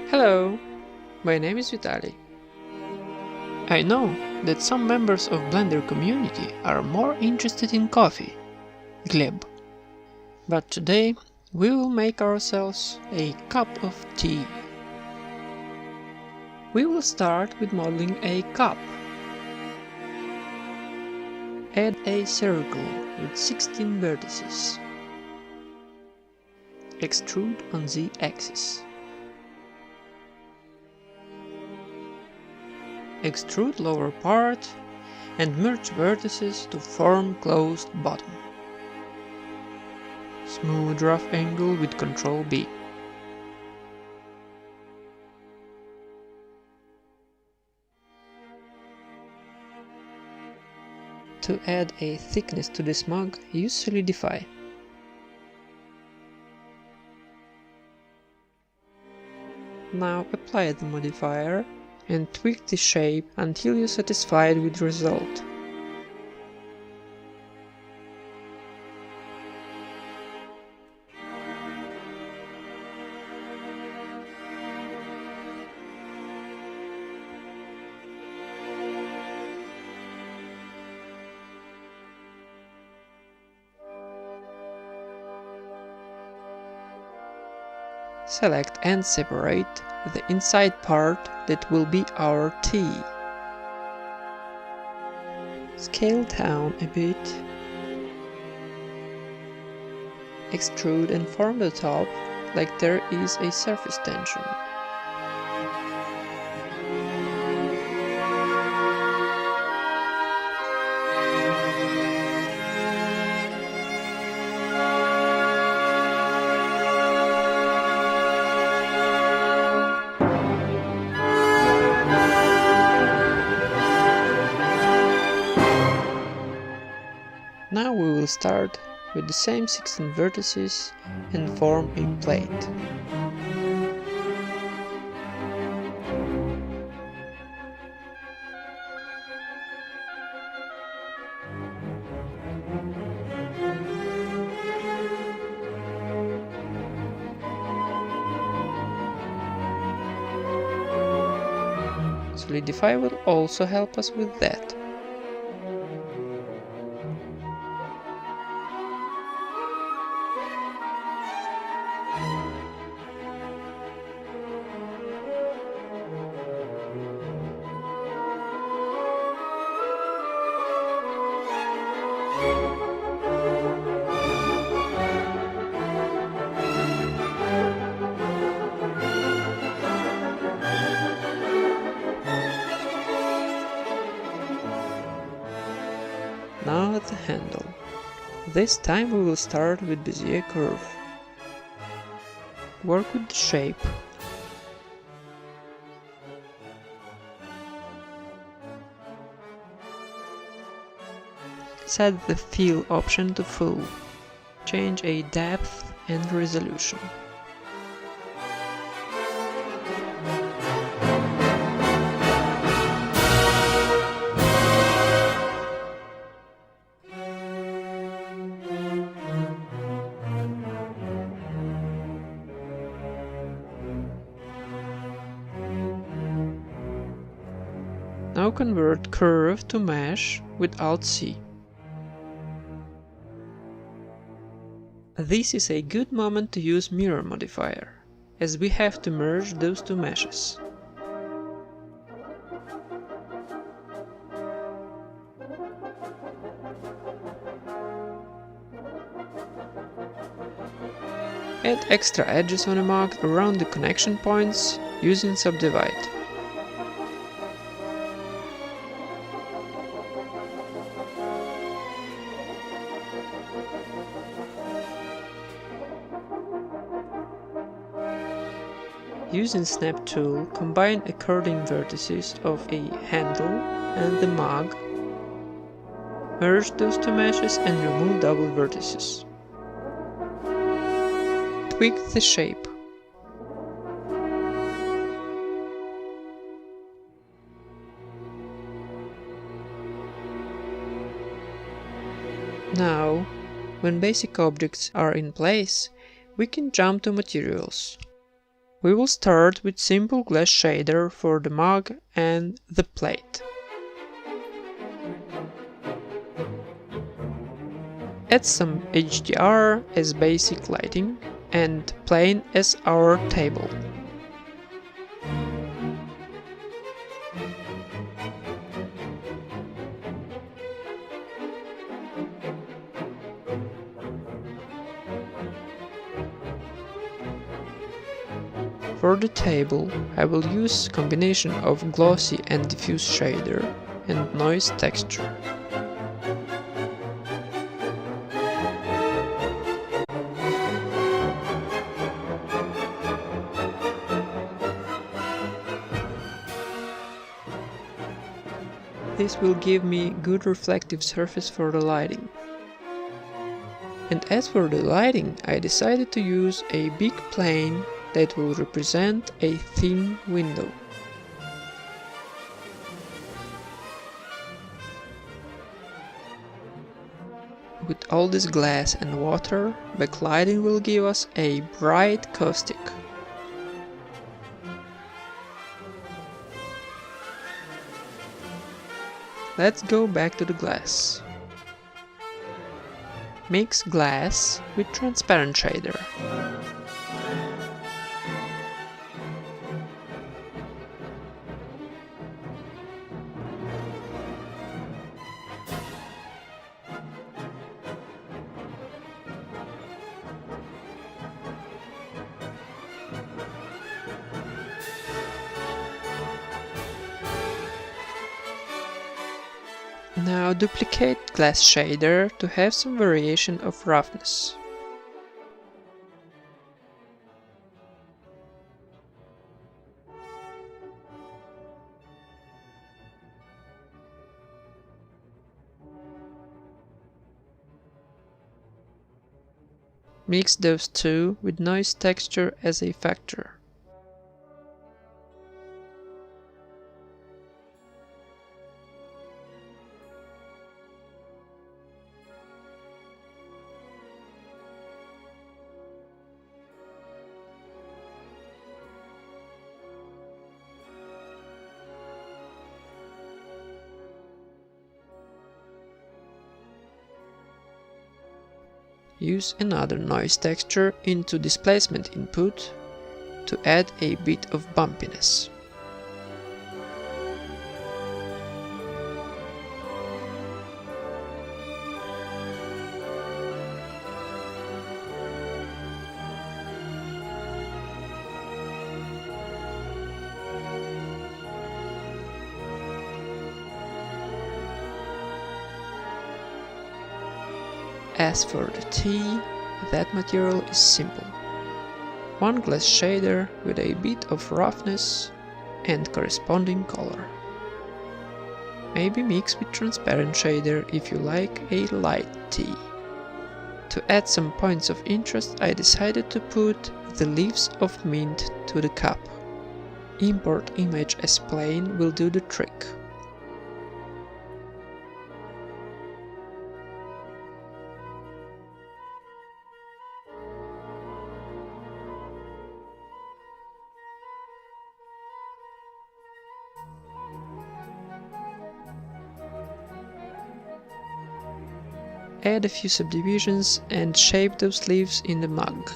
Hello, my name is Vitaly. I know that some members of Blender community are more interested in coffee, Gleb. But today we will make ourselves a cup of tea. We will start with modeling a cup. Add a circle with 16 vertices. Extrude on the axis. Extrude lower part and merge vertices to form closed bottom. Smooth rough angle with Ctrl B. To add a thickness to this mug, use Solidify. Now apply the modifier and tweak the shape until you're satisfied with the result. Select and separate the inside part that will be our tea. Scale down a bit. Extrude and form the top like there is a surface tension. Now we will start with the same 16 vertices and form a plate. Solidify will also help us with that. Now the handle. This time we will start with Bezier curve. Work with the shape. Set the fill option to full. Change a depth and resolution. Now convert curve to mesh with Alt-C. This is a good moment to use mirror modifier, as we have to merge those two meshes. Add extra edges on a mug around the connection points using Subdivide. Using Snap tool, combine according vertices of a handle and the mug. Merge those two meshes and remove double vertices. Tweak the shape. Now, when basic objects are in place, we can jump to materials. We will start with simple glass shader for the mug and the plate. Add some HDR as basic lighting and plane as our table. For the table, I will use combination of glossy and diffuse shader and noise texture. This will give me good reflective surface for the lighting. And as for the lighting, I decided to use a big plane that will represent a thin window. With all this glass and water, backlighting will give us a bright caustic. Let's go back to the glass. Mix glass with transparent shader. Now duplicate glass shader to have some variation of roughness. Mix those two with noise texture as a factor. Use another noise texture into displacement input to add a bit of bumpiness. As for the tea, that material is simple. One glass shader with a bit of roughness and corresponding color. Maybe mix with transparent shader if you like a light tea. To add some points of interest, I decided to put the leaves of mint to the cup. Import image as plain will do the trick. Add a few subdivisions and shape those leaves in the mug.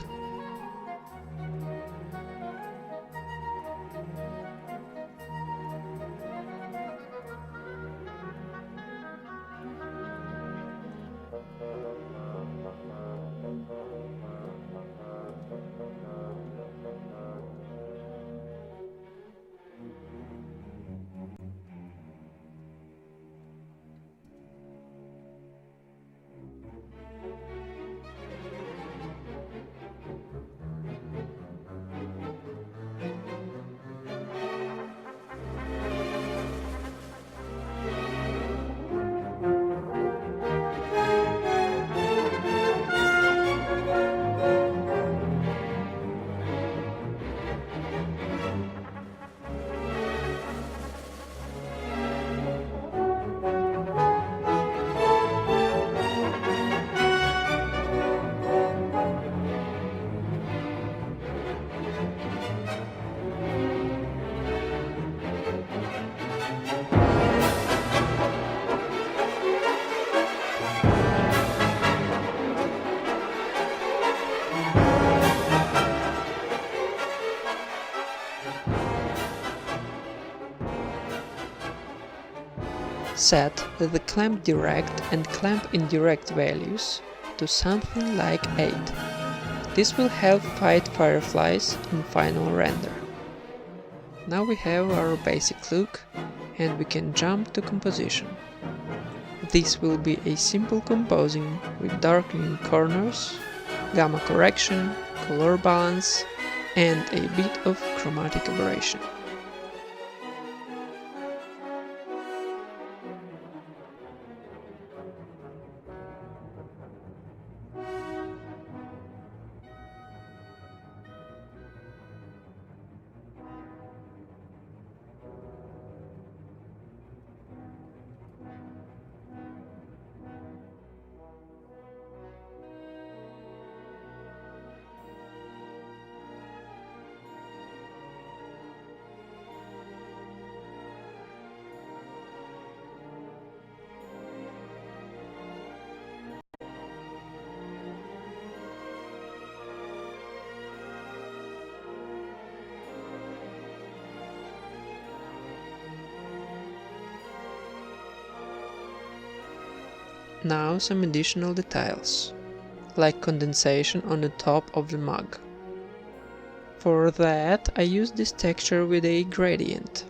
set the clamp direct and clamp indirect values to something like 8. This will help fight fireflies in final render. Now we have our basic look and we can jump to composition. This will be a simple composing with darkening corners, gamma correction, color balance, and a bit of chromatic aberration. Now some additional details, like condensation on the top of the mug. For that I use this texture with a gradient.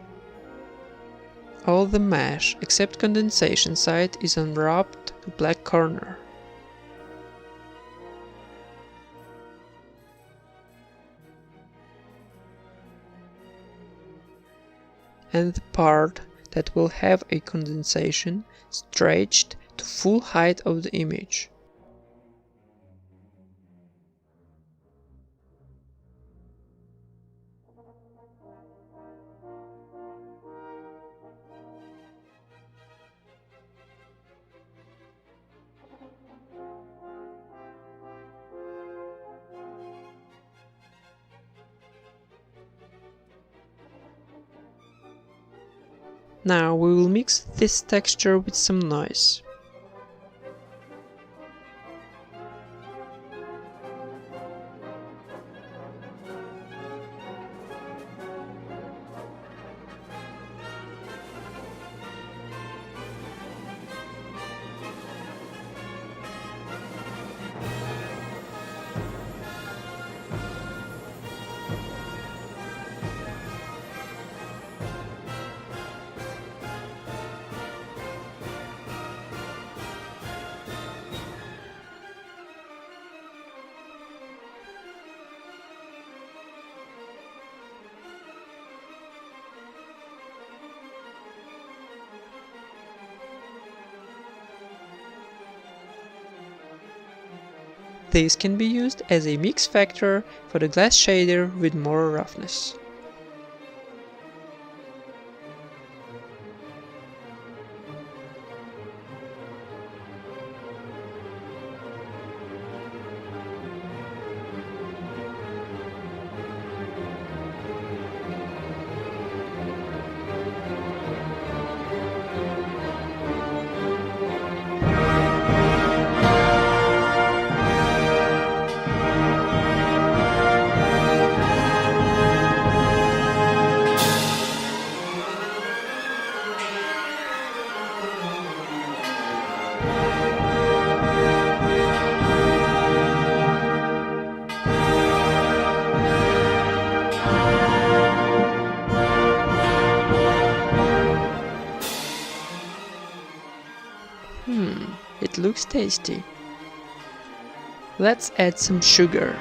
All the mesh except condensation side is unwrapped to black corner. And the part that will have a condensation stretched to full height of the image. Now we will mix this texture with some noise. This can be used as a mix factor for the glass shader with more roughness. It looks tasty. Let's add some sugar.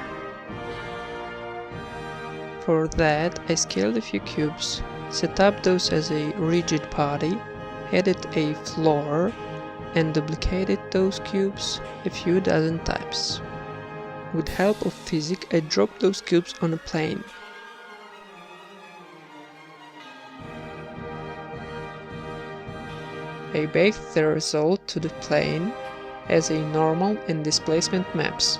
For that I scaled a few cubes, set up those as a rigid body, added a floor and duplicated those cubes a few dozen times. With help of physics I dropped those cubes on a plane. I baked the result to the plane as a normal and displacement maps.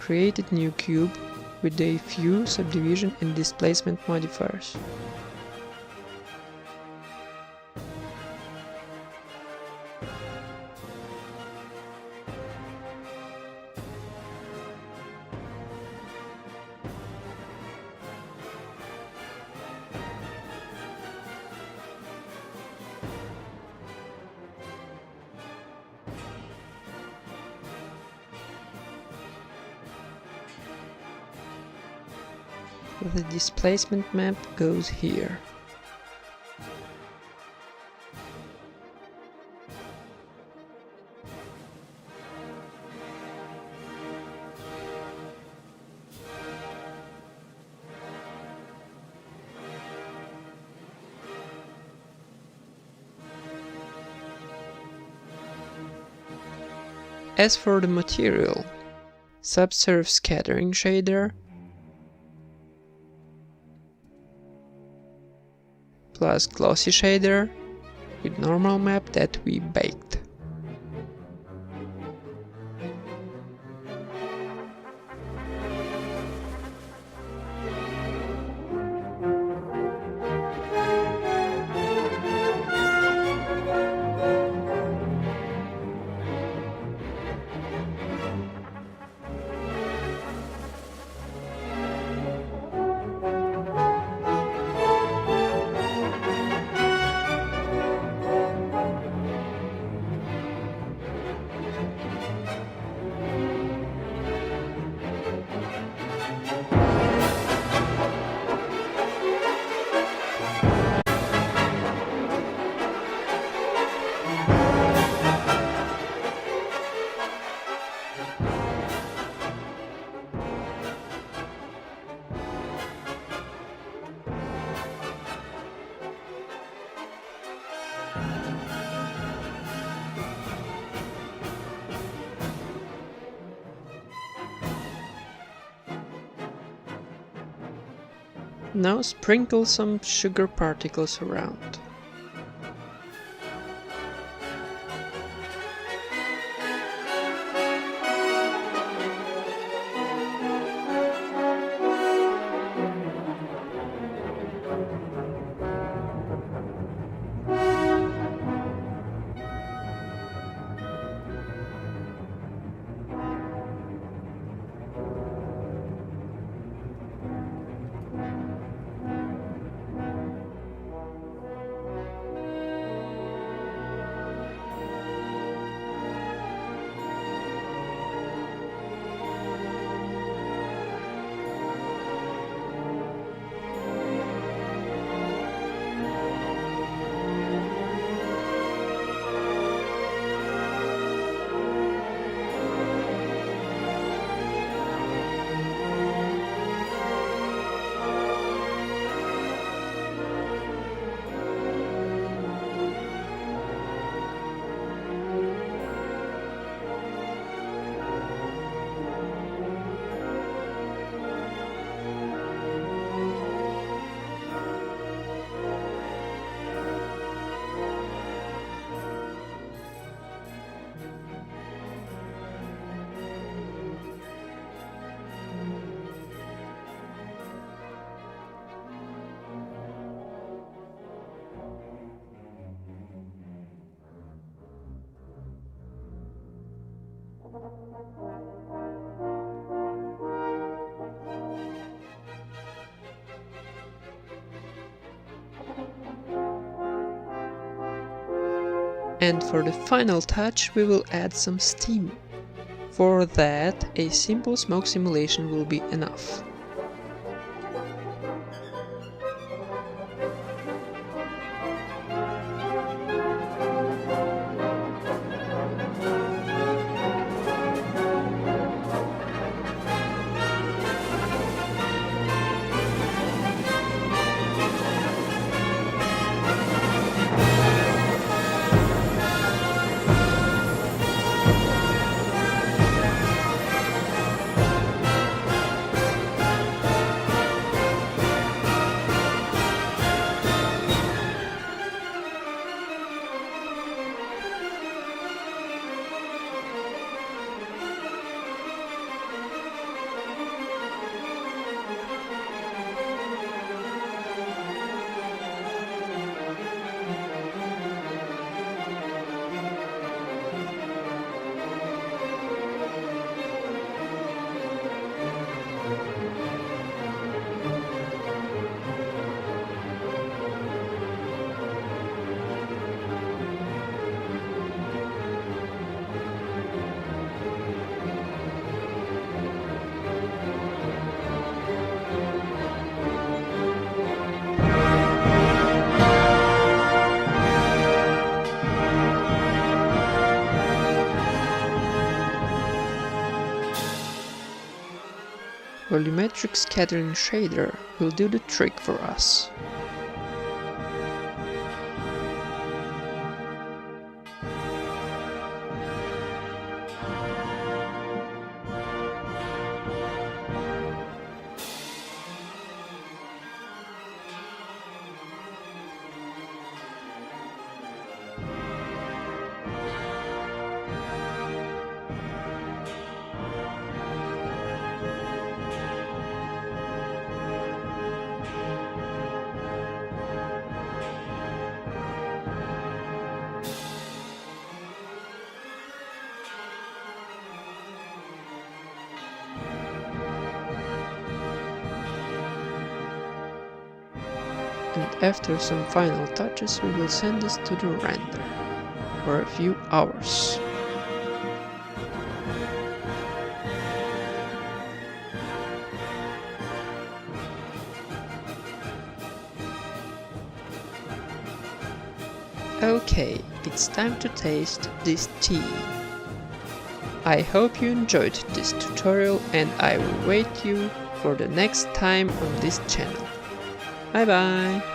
Created new cube with a few subdivision and displacement modifiers. The displacement map goes here. As for the material, subsurf scattering shader plus glossy shader with normal map that we baked. Now sprinkle some sugar particles around. And for the final touch, we will add some steam. For that, a simple smoke simulation will be enough. volumetric scattering shader will do the trick for us. And after some final touches, we will send this to the render for a few hours. Okay, it's time to taste this tea. I hope you enjoyed this tutorial and I will wait you for the next time on this channel. Bye bye!